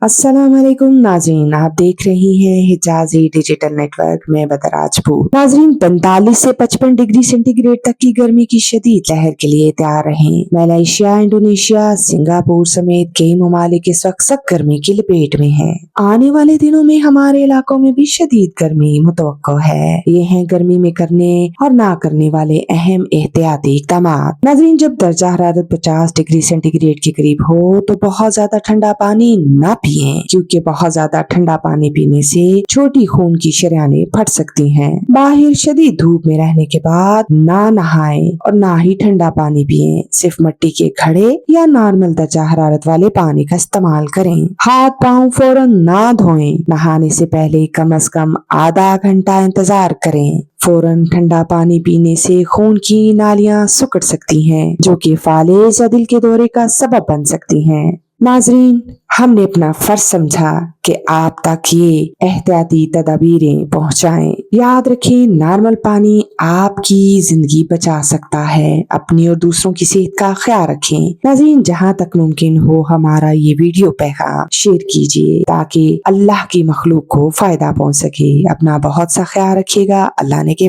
अस्सलाम वालेकुम नाज़रीन, आप देख रही हैं हिजाज़ी डिजिटल नेटवर्क में बदर राजपूत। नाज़रीन, 45 से 55 डिग्री सेंटीग्रेड तक की गर्मी की शदीद लहर के लिए तैयार रहें। मलेशिया, इंडोनेशिया, सिंगापुर समेत कई ममालिक इस वक्त सख्त गर्मी की लपेट में हैं। आने वाले दिनों में हमारे इलाकों में भी शदीद गर्मी मुतवक्को है। ये हैं गर्मी में करने और ना करने वाले अहम एहतियाती इक़दाम। नाज़रीन, जब दर्जा हरारत 50 डिग्री सेंटीग्रेड के करीब हो तो बहुत ज्यादा ठंडा पानी न पिएं, क्योंकि बहुत ज्यादा ठंडा पानी पीने से छोटी खून की शरेयानें फट सकती हैं। बाहर शदीद धूप में रहने के बाद ना नहाएं और ना ही ठंडा पानी पिएं। सिर्फ मिट्टी के घड़े या नॉर्मल दर्जा हरारत वाले पानी का इस्तेमाल करें। हाथ पाँव फौरन ना धोएं। नहाने से पहले कम से कम आधा घंटा इंतजार करें। फौरन ठंडा पानी पीने से खून की नालियां सिकुड़ सकती हैं, जो कि फालिज या दिल के दौरे का सबब बन सकती हैं। नाजरीन, हमने अपना फर्ज समझा कि आप तक ये एहतियाती तदाबीरें पहुंचाएं। याद रखें, नॉर्मल पानी आपकी जिंदगी बचा सकता है। अपनी और दूसरों की सेहत का ख्याल रखें। नाज़रीन, जहां तक मुमकिन हो हमारा ये वीडियो पैगाम शेयर कीजिए ताकि अल्लाह की मखलूक को फायदा पहुंच सके। अपना बहुत सा ख्याल रखिएगा। अल्लाह ने के